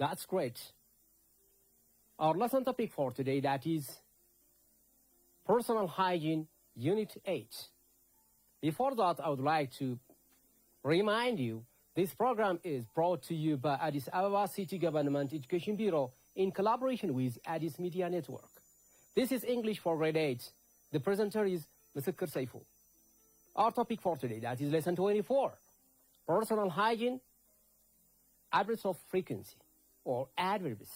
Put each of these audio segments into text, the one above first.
That's great. Our lesson topic for today, that is Personal Hygiene, Unit 8. Before that, I would like to remind you, this program is brought to you by Addis Ababa City Government Education Bureau in collaboration with Addis Media Network. This is English for Grade 8. The presenter is Musakkar Saifu. Our topic for today, that is Lesson 24, Personal Hygiene, Adverbs of Frequency, or Adverbs.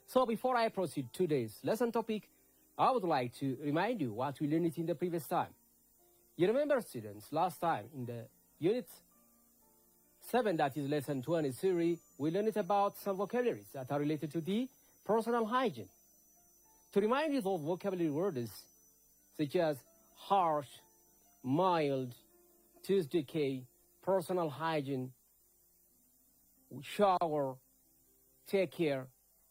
So before I proceed to today's lesson topic, I would like to remind you what we learned in the previous time. You remember, students, last time in the Unit 7, that is Lesson 23, we learned about some vocabularies that are related to the personal hygiene. To remind you of vocabulary words such as harsh, mild, tooth decay, personal hygiene, shower, take care,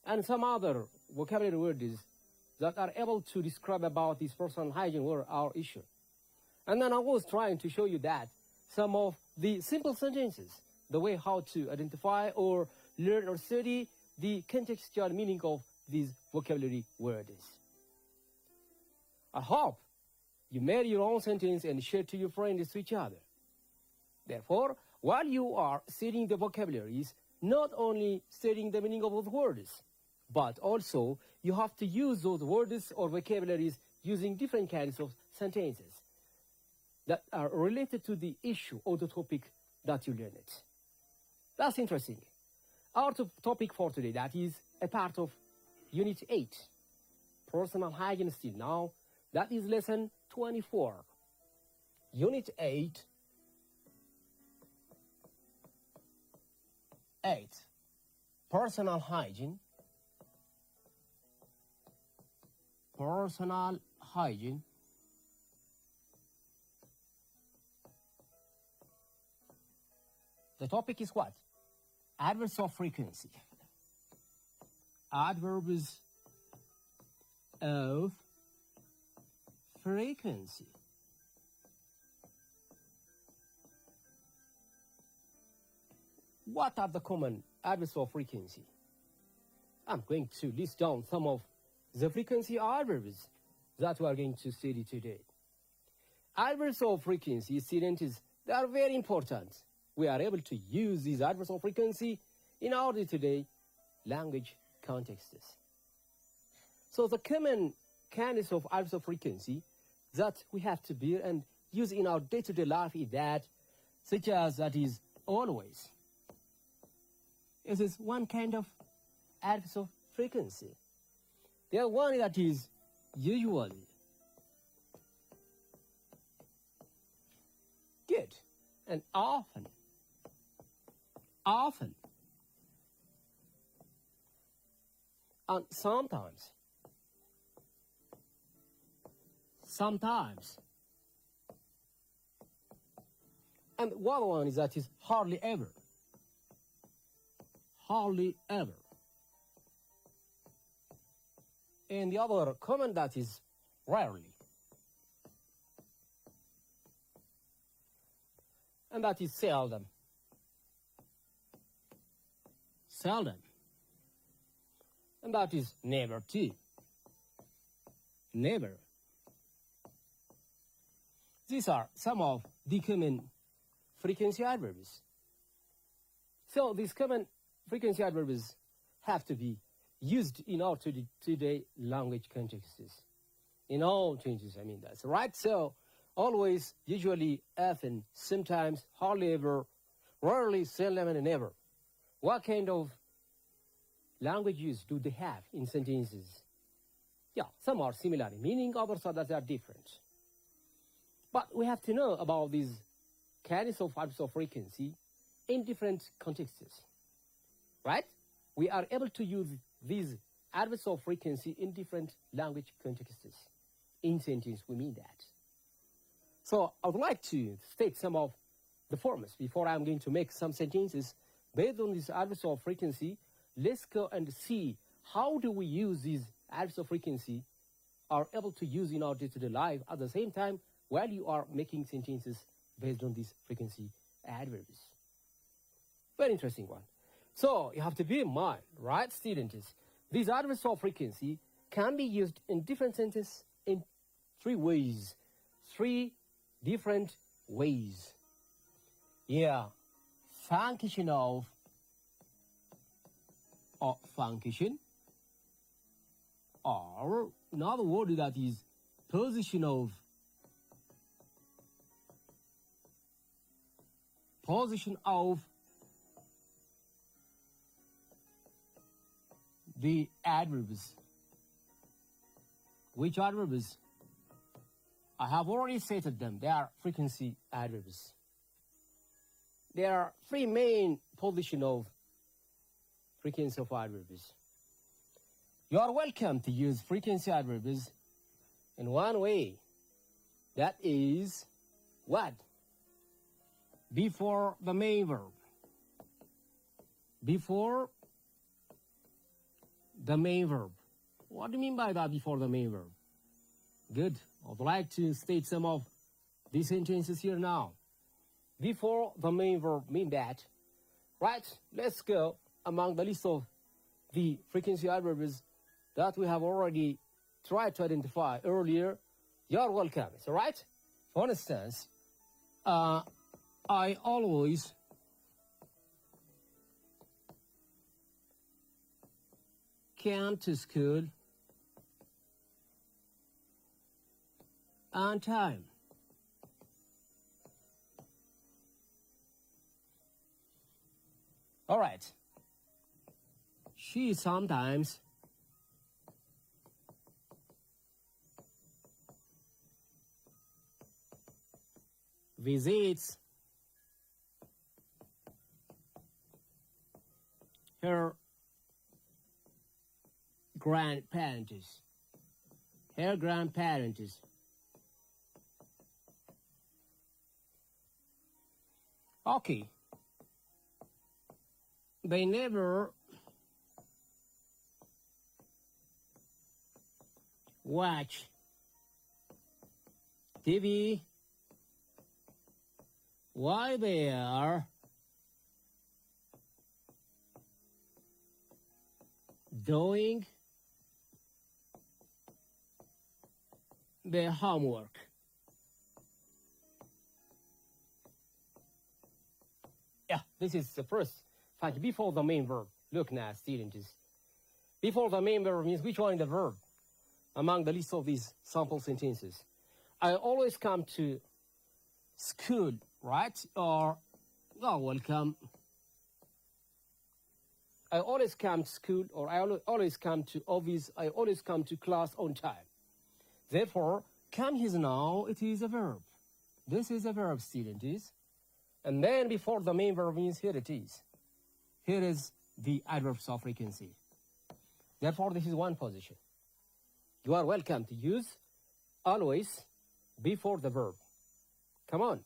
and some other vocabulary words that are able to describe about this personal hygiene were our issue. And then I was trying to show you that some of the simple sentences, the way how to identify or learn or study the contextual meaning of these vocabulary words. I hope you made your own sentence and shared to your friends to each other. Therefore, while you are studying the vocabularies, not only studying the meaning of those words, but also you have to use those words or vocabularies using different kinds of sentences that are related to the issue or the topic that you learned. That's interesting. Our topic for today, that is a part of Unit 8, Personal Hygiene still now, that is Lesson 24. Unit 8, Personal Hygiene. Personal hygiene. The topic is what? Adverbs of frequency. Adverbs of frequency. What are the common adverbs of frequency? I'm going to list down some of the frequency adverbs that we are going to study today. Adverbs of frequency, students, they are very important. We are able to use these adverbs of frequency in our day-to-day language contexts. So the common kinds of adverbs of frequency that we have to bear and use in our day-to-day life is that, such as that is always. This is one kind of adverbs of frequency. There one that is usually. Good. And often. Often. And sometimes. Sometimes. And one one is that is hardly ever. Hardly ever. And the other common that is rarely. And that is seldom. Seldom. And that is never too. Never. These are some of the common frequency adverbs. So these common frequency adverbs have to be used in our today language contexts. In all changes, I mean that's right. So always, usually, often, sometimes, hardly ever, rarely, seldom, and never. What kind of language use do they have in sentences? Yeah, some are similar in meaning, others are that they are different. But we have to know about these kinds of adverbs of frequency in different contexts. Right? We are able to use these adverbs of frequency in different language contexts. In sentence, we mean that. So I would like to state some of the forms before I'm going to make some sentences based on these adverbs of frequency. Let's go and see how do we use these adverbs of frequency are able to use in our day-to-day life at the same time while you are making sentences based on these frequency adverbs. Very interesting one. So you have to be in mind, right, students? These adverbs of frequency can be used in different sentences in three ways. Three different ways. Yeah. Function of or function, or another word that is position of. Position of the adverbs. Which adverbs? I have already stated them. They are frequency adverbs. There are three main positions of frequency of adverbs. You are welcome to use frequency adverbs in one way. That is what? Before the main verb. Before the main verb. What do you mean by that, before the main verb? Good. I'd like to state some of these sentences here now. Before the main verb mean that. Right? Let's go among the list of the frequency adverbs that we have already tried to identify earlier. You're welcome. It's all right? For instance, I always come to school on time. All right. She sometimes visits her grandparents. Her grandparents. Okay. They never watch TV while they are doing their homework. Yeah, this is the first fact before the main verb. Look now, students. Before the main verb means which one is the verb among the list of these sample sentences. I always come to school, right? Or, oh, welcome. I always come to school, or I always come to office, I always come to class on time. Therefore, come here now, it is a verb. This is a verb, students. And then before the main verb means here it is. Here is the adverbs of frequency. Therefore, this is one position. You are welcome to use always before the verb. Come on.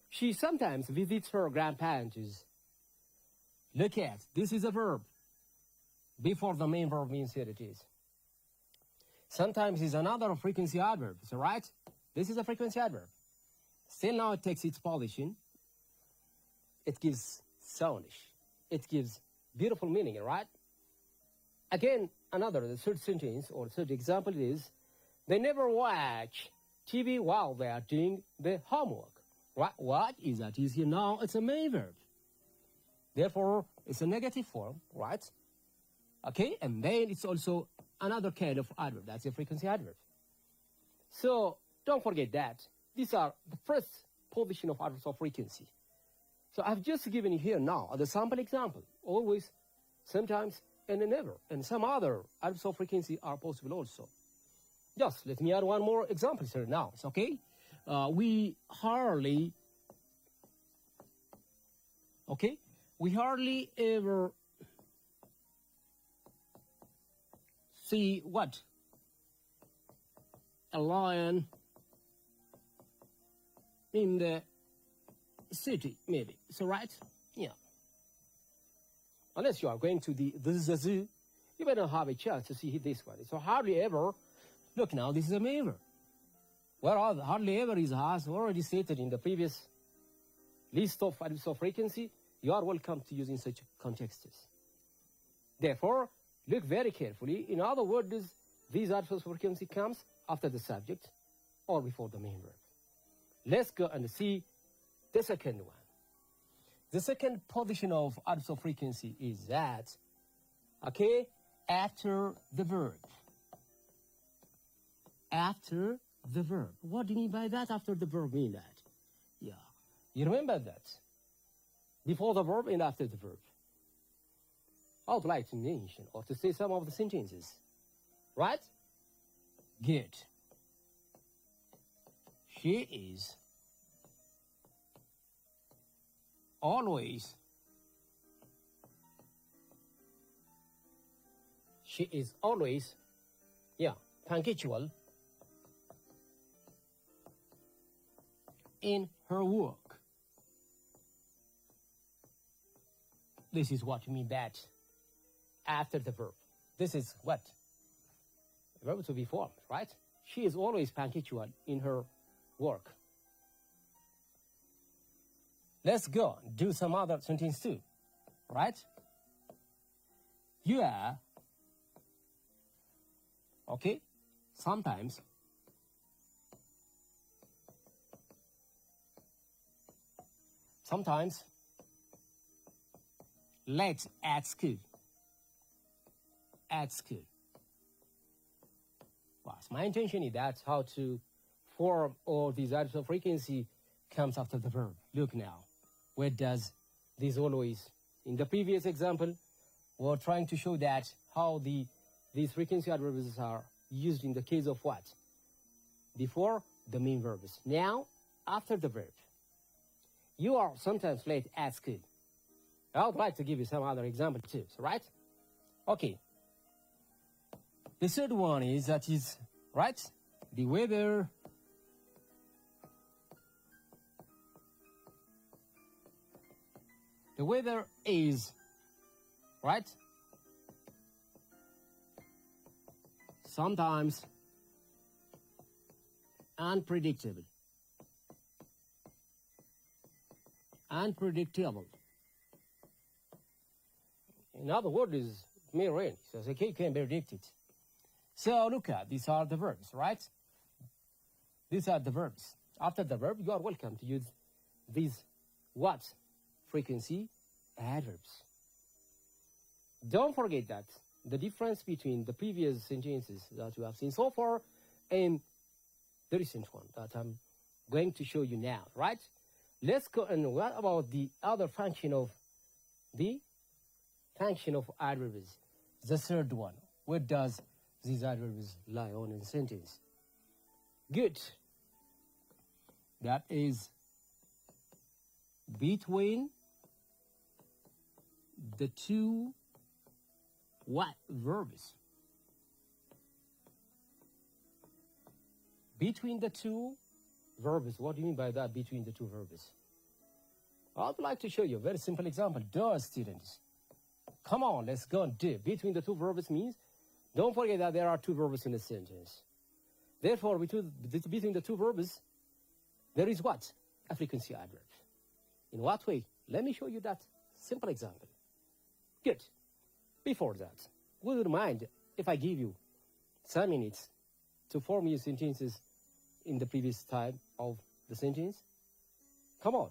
She sometimes visits her grandparents. Look at, this is a verb. Before the main verb means here it is. Sometimes is another frequency adverb, so right? This is a frequency adverb. Still now it takes its position. It gives soundish. It gives beautiful meaning, right? Again, the third sentence or third example is, they never watch TV while they are doing the homework. Right? What is that? Is here now, it's a main verb. Therefore, it's a negative form, right? Okay, and then it's also another kind of adverb. That's a frequency adverb. So don't forget that. These are the first position of adverbs of frequency. So I've just given you here now the sample example. Always, sometimes, and never. And some other adverbs of frequency are possible also. Just let me add one more example here now. It's okay? We hardly ever see what? A lion in the city, maybe. So, right? Yeah. Unless you are going to the zoo, you better have a chance to see this one. So hardly ever, look now, this is a main verb. Hardly ever is has already stated in the previous list of adverbs of frequency. you are welcome to use in such contexts. Therefore, look very carefully. In other words, these articles of frequency comes after the subject or before the main verb. Let's go and see the second one. The second position of articles of frequency is that, okay, after the verb. After the verb. What do you mean by that? After the verb mean that? Yeah. You remember that? Before the verb and after the verb. I would like to mention or to say some of the sentences. Right? Good. She is always punctual in her work. This is what you mean that after the verb. This is what? Verb to be formed, right? She is always punctual in her work. Let's go do some other sentence too, right? You are, okay, sometimes late at school. At school. Well, my intention is that's how to form all these articles of frequency comes after the verb. Look now, where does this always? In the previous example, we're trying to show that how these frequency adverbs are used in the case of what? Before the main verbs. Now, after the verb. You are sometimes late at school. I would like to give you some other example too, right? Okay. The third one is that is, right? The weather is, right? Sometimes unpredictable. In other words, it may rain. So okay, you can predict it. So look at, these are the verbs, right? These are the verbs. After the verb, you are welcome to use these what? Frequency adverbs. Don't forget that the difference between the previous sentences that you have seen so far and the recent one that I'm going to show you now, right? Let's go and what about the other function of adverbs? The third one. Where does these adverbs lie on in sentence? Good. That is between the two what verbs? Between the two verbs. What do you mean by that, between the two verbs? I would like to show you a very simple example. Does, students? Come on, let's go and do. Between the two verbs means, don't forget that there are two verbs in a sentence. Therefore, between the two verbs, there is what? A frequency adverb. In what way? Let me show you that simple example. Good. Before that, would you mind if I give you some minutes to form your sentences in the previous time of the sentence? Come on.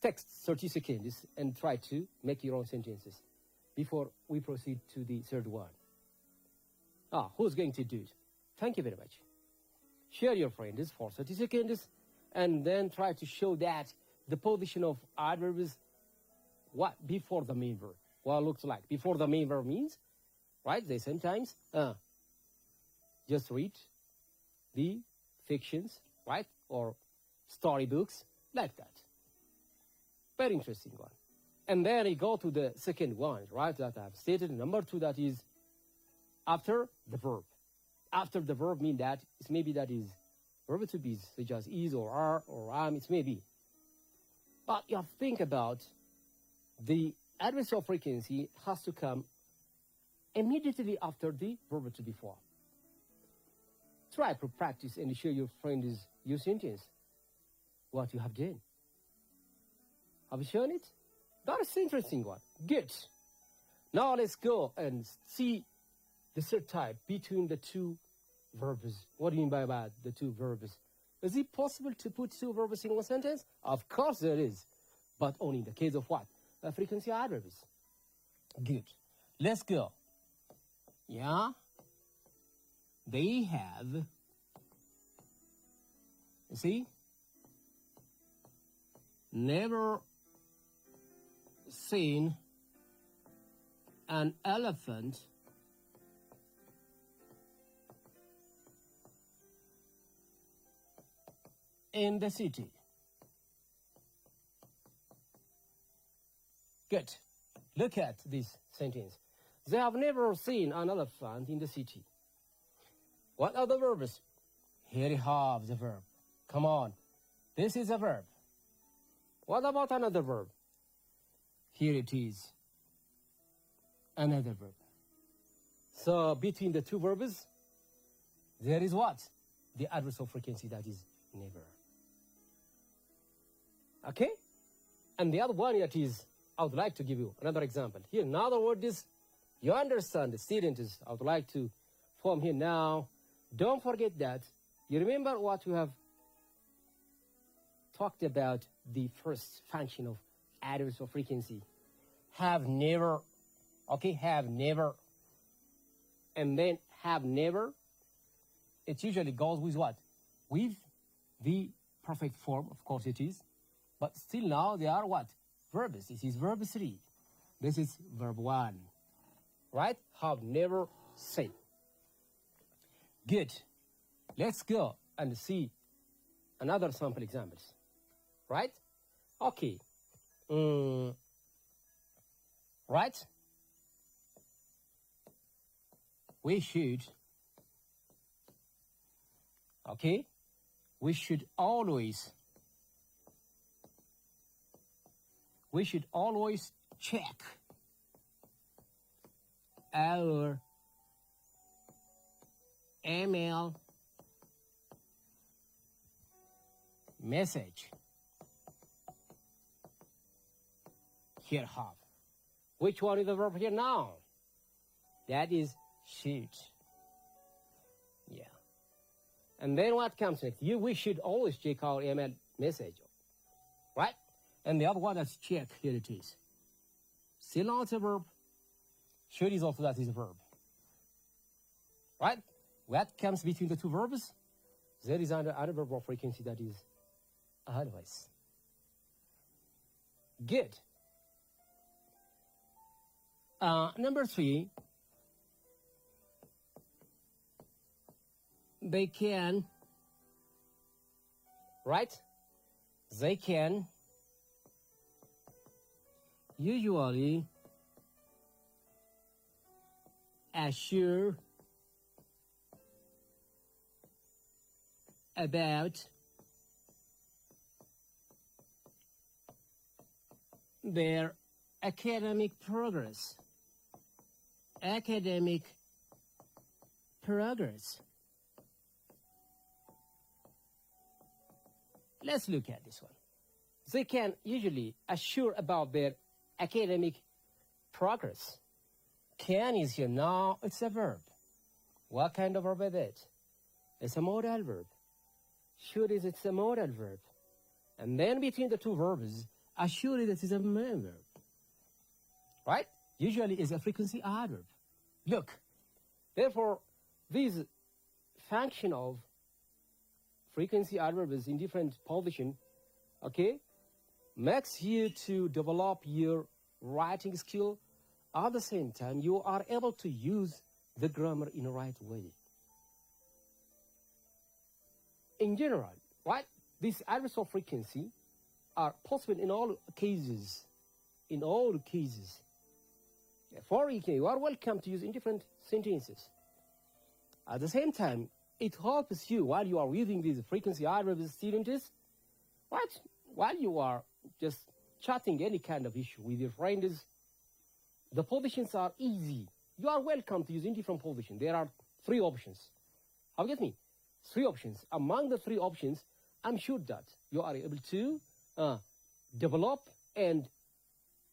Text 30 seconds and try to make your own sentences before we proceed to the third one. Who's going to do it? Thank you very much. Share your friends for 30 seconds and then try to show that the position of adverbs what before the main verb. What it looks like. Before the main verb means, right? They sometimes just read the fictions, right? Or storybooks like that. Very interesting one. And then you go to the second one, right? That I've stated. Number 2, that is after the verb. After the verb mean that it's maybe that is verb to be such as is or are or am. It's maybe. But you have to think about the adverb of frequency has to come immediately after the verb to be formed. Try to practice and show your friends your sentence what you have done. Have you shown it? That is the interesting one. Good. Now let's go and see the third type between the two verbs. What do you mean by that, the two verbs? Is it possible to put two verbs in one sentence? Of course there is. But only in the case of what? Frequency adverbs. Good. Let's go. Yeah. They have, you see, never seen an elephant in the city. Good. Look at this sentence. They have never seen an elephant in the city. What are the verbs? Here you have the verb. Come on. This is a verb. What about another verb? Here it is. Another verb. So between the two verbs, there is what? The adverse of frequency, that is never. Okay? And the other one that is, I would like to give you another example. Here, in other words, you understand, the students, I would like to form here now. Don't forget that. You remember what we have talked about, the first function of adverse of frequency. Have never, okay, have never, and then have never. It usually goes with what? With the perfect form, of course it is. But still now they are what? Verbs. This is verb 3. This is verb 1. Right? Have never seen. Good. Let's go and see another sample examples. Right? Okay. Right? We should, okay, we should always check our email message. Here have. Which one is the verb here now? That is should. Yeah. And then what comes next? We should always check our email message. Right? And the other one that's check, here it is. Still not a verb. Should is also, that is a verb. Right? What comes between the two verbs? There is another verb of frequency, that is always. Good. Number 3, they can, right? They can usually assure about their academic progress. Academic progress. Let's look at this one. They can usually assure about their academic progress. Can is here now, it's a verb. What kind of verb is it? It's a modal verb. Should is, it's a modal verb. And then between the two verbs, assure is, a main verb. Right? Usually is a frequency adverb. Look, therefore, this function of frequency adverbs in different position, okay, makes you to develop your writing skill. At the same time, you are able to use the grammar in the right way. In general, right, these adverbs of frequency are possible in all cases. In all cases. For you are welcome to use in different sentences. At the same time, it helps you while you are using these frequency adverbs, students, right? While you are just chatting any kind of issue with your friends, the positions are easy. You are welcome to use in different positions. There are 3 options. Have you get me? 3 options. Among the 3 options, I'm sure that you are able to develop and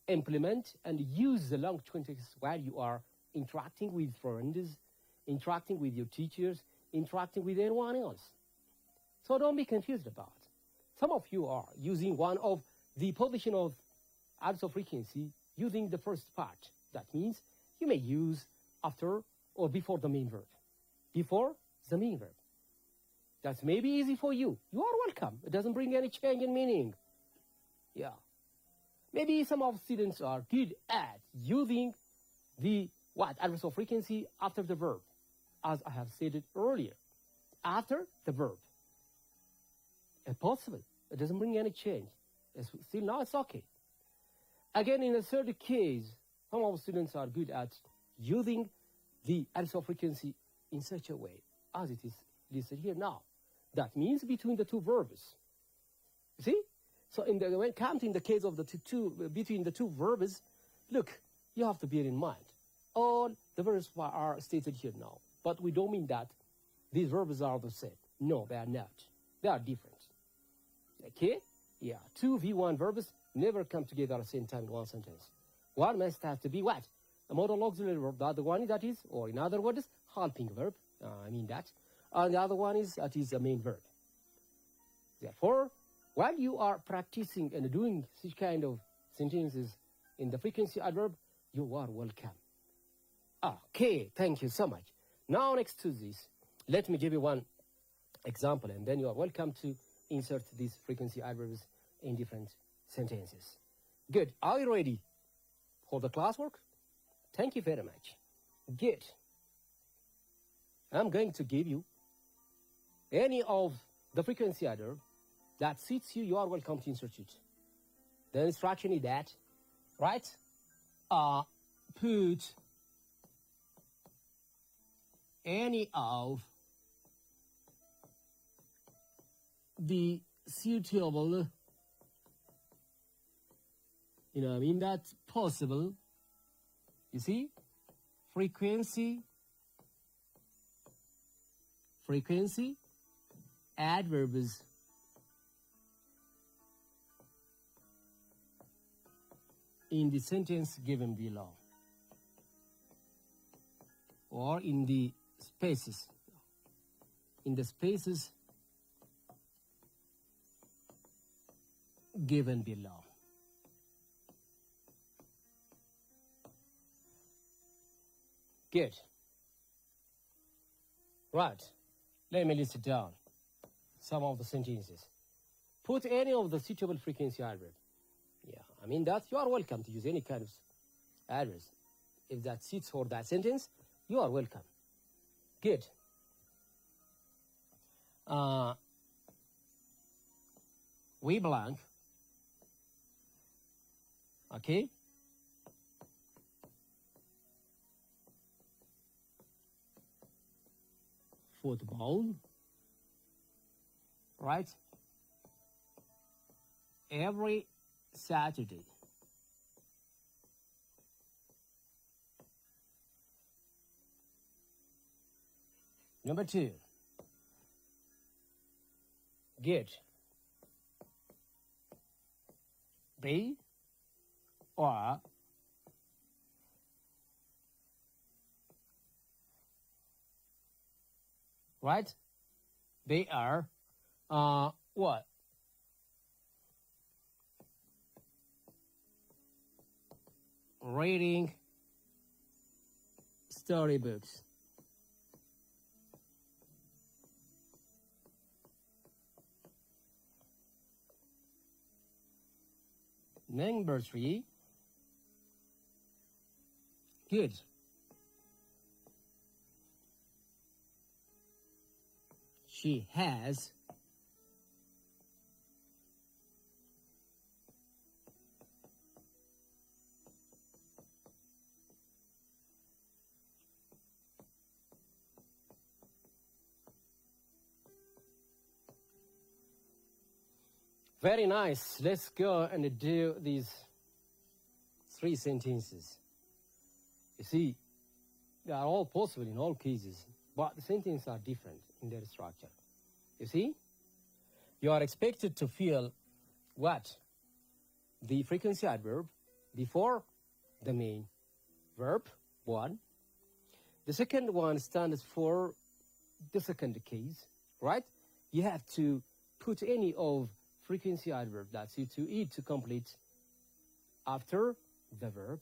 implement and use the language context while you are interacting with friends, interacting with your teachers, interacting with anyone else. So don't be confused about it. Some of you are using one of the position of adds of frequency using the first part. That means you may use after or before the main verb. Before the main verb. That's maybe easy for you. You are welcome. It doesn't bring any change in meaning. Yeah. Maybe some of students are good at using the address of frequency after the verb, as I have stated earlier. After the verb. It's possible. It doesn't bring any change. Still now it's okay. Again, in the third case, some of students are good at using the address of frequency in such a way as it is listed here now. That means between the two verbs. You see? So when counting the case of the between the two verbs, look, you have to bear in mind all the verbs are stated here now. But we don't mean that these verbs are the same. No, they are not. They are different. Okay? Yeah, two V1 verbs never come together at the same time in one sentence. One must have to be what? A modal auxiliary verb. The other one that is, or in other words, helping verb. I mean that. And the other one is a main verb. Therefore, while you are practicing and doing such kind of sentences in the frequency adverb, you are welcome. Okay, thank you so much. Now next to this, let me give you one example, and then you are welcome to insert these frequency adverbs in different sentences. Good. Are you ready for the classwork? Thank you very much. Good. I'm going to give you any of the frequency adverb that suits you. You are welcome to insert it. The instruction is that, right? Put any of the suitable, that's possible, you see, frequency adverbs in the sentence given below, or in the spaces, given below. Good. Right. Let me list it down. Some of the sentences. Put any of the suitable frequency adverb. Yeah, I mean that you are welcome to use any kind of adverbs. If that suits for that sentence, you are welcome. Good. We blank. Okay. Football. Right. Every Saturday. Number 2. Good. They are right? They are what? Reading storybooks. Number 3. Good. She has very nice. Let's go and do these 3 sentences. You see, they are all possible in all cases, but the sentences are different in their structure. You see, you are expected to feel what? the frequency adverb before the main verb, one. The second one stands for the second case, right? You have to put any of frequency adverb, that's it, to complete after the verb.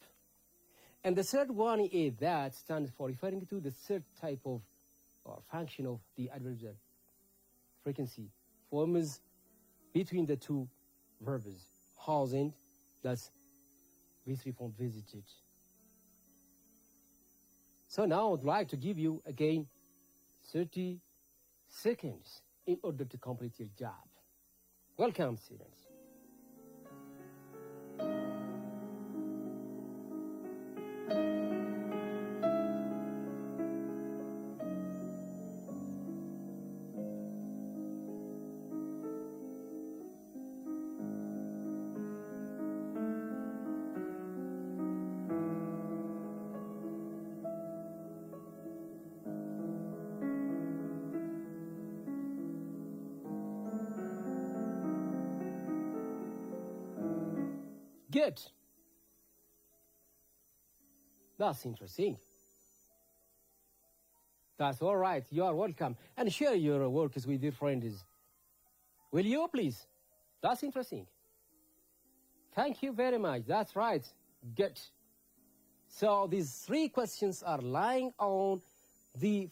And the third one is that stands for referring to the third type of or function of the adverbial frequency forms between the two verbs. Housing, that's V3 visited. So now I would like to give you again 30 seconds in order to complete your job. Welcome, students. Good. That's interesting. That's all right. You are welcome. And share your works with your friends. Will you, please? That's interesting. Thank you very much. That's right. Good. So these three questions are lying on the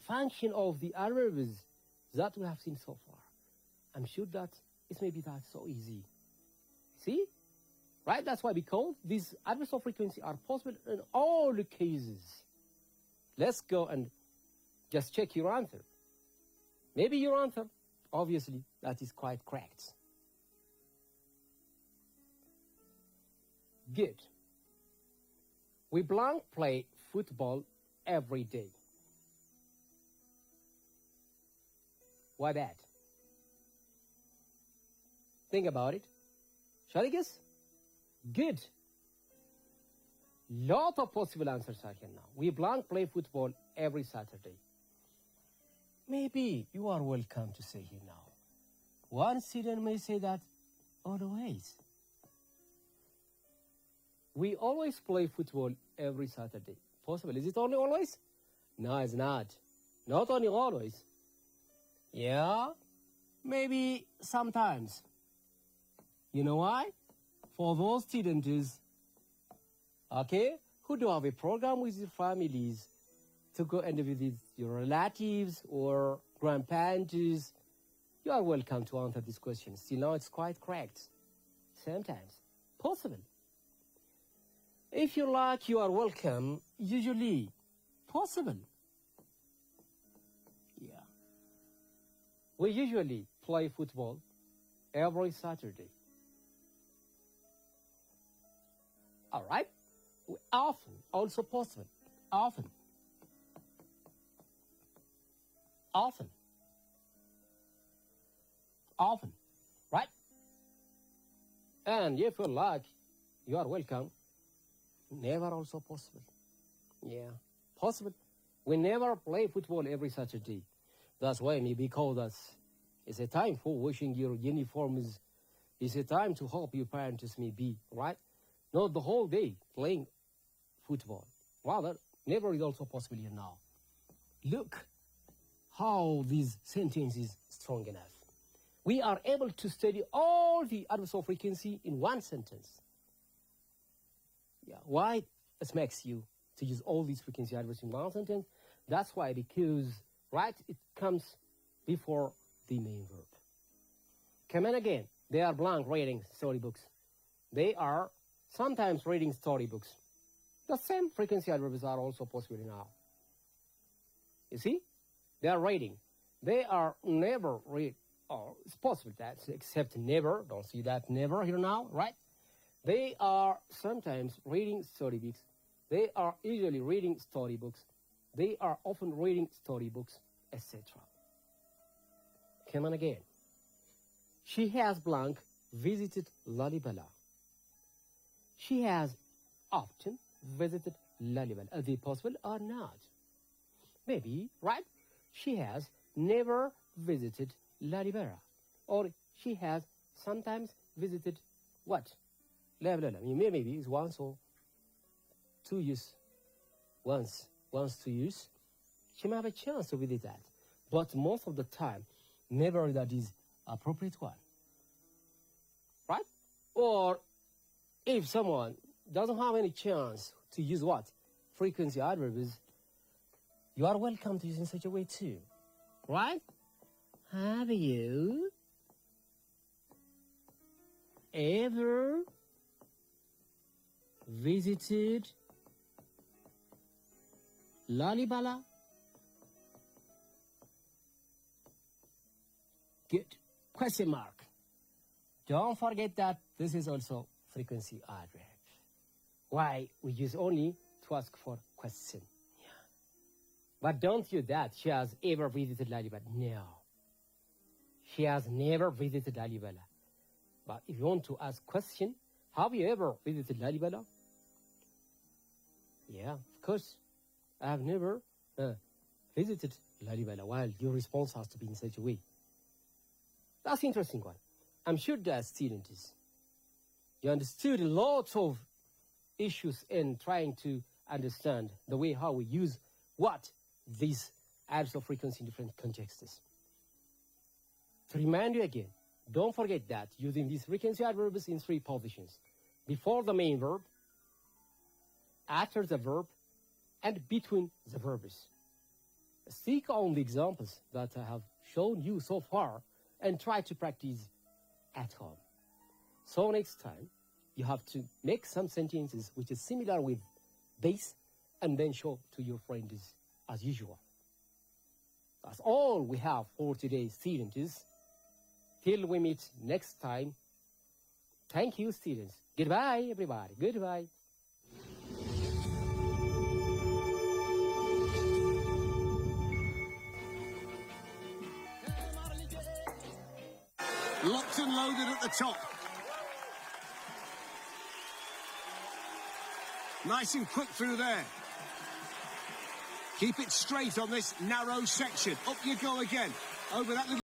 function of the adverbs that we have seen so far. I'm sure that it may be that so easy. See? Right? That's why, because these adverbs of frequency are possible in all the cases. Let's go and just check your answer. Maybe your answer, obviously, that is quite correct. Good. We blank play football every day. Why that? Think about it. Shall I guess? Good. Lot of possible answers are here now. We blank play football every Saturday. Maybe you are welcome to say here now. One student may say that always. We always play football every Saturday. Possible. Is it only always? No, it's not. Not only always. Yeah, maybe sometimes. You know why? For those students, okay, who do have a program with your families to go and visit your relatives or grandparents, you are welcome to answer this question. Still now it's quite correct. Sometimes. Possible. If you like, you are welcome. Usually. Possible. Yeah. We usually play football every Saturday. All right? We often, also possible. Often. Often. Often. Right? And if you like, you are welcome. Never also possible. Yeah. Possible. We never play football every Saturday. That's why maybe called us. It's a time for washing your uniforms. It's a time to help your parents maybe, right? Not the whole day playing football. Rather, never is also possible here now. Look how this sentence is strong enough. We are able to study all the adverbs of frequency in one sentence. Yeah, why it makes you to use all these frequency adverbs in one sentence? That's why, because, right, it comes before the main verb. Come on again. They are blank reading storybooks. They are sometimes reading storybooks. The same frequency adverbs are also possible now. You see? They are reading. They are never read. Oh, it's possible that, except never. Don't see that never here now, right? They are sometimes reading storybooks. They are usually reading storybooks. They are often reading storybooks, etc. Come on again. She has blank visited Lalibela. She has often visited Lalibela. Are they possible or not? Maybe, right? She has never visited Lalibela. Or she has sometimes visited what? لا لا لا maybe it's once or 2 years. Once 2 years, she may have a chance to visit that. But most of the time, never that is appropriate one. Right? Or if someone doesn't have any chance to use what? Frequency adverbs, you are welcome to use in such a way too. Right? Have you ever visited Lalibela? Good. Question mark. Don't forget that this is also frequency adverb. Why? We use only to ask for question. Yeah. But don't use that. She has ever visited Lalibela. No. She has never visited Lalibela. But if you want to ask question, have you ever visited Lalibela? Yeah, of course. I have never visited Lalibela. While your response has to be in such a way. That's an interesting one. I'm sure that students, you understood a lot of issues in trying to understand the way how we use what these adverbs of frequency in different contexts. To remind you again, don't forget that using these frequency adverbs in 3 positions: before the main verb, after the verb, and between the verbs. Stick on the examples that I have shown you so far and try to practice at home. So next time, you have to make some sentences which is similar with this and then show to your friends as usual. That's all we have for today, students. Till we meet next time. Thank you, students. Goodbye, everybody. Goodbye. Locked and loaded at the top. Nice and quick through there. Keep it straight on this narrow section. Up you go again. Over that little...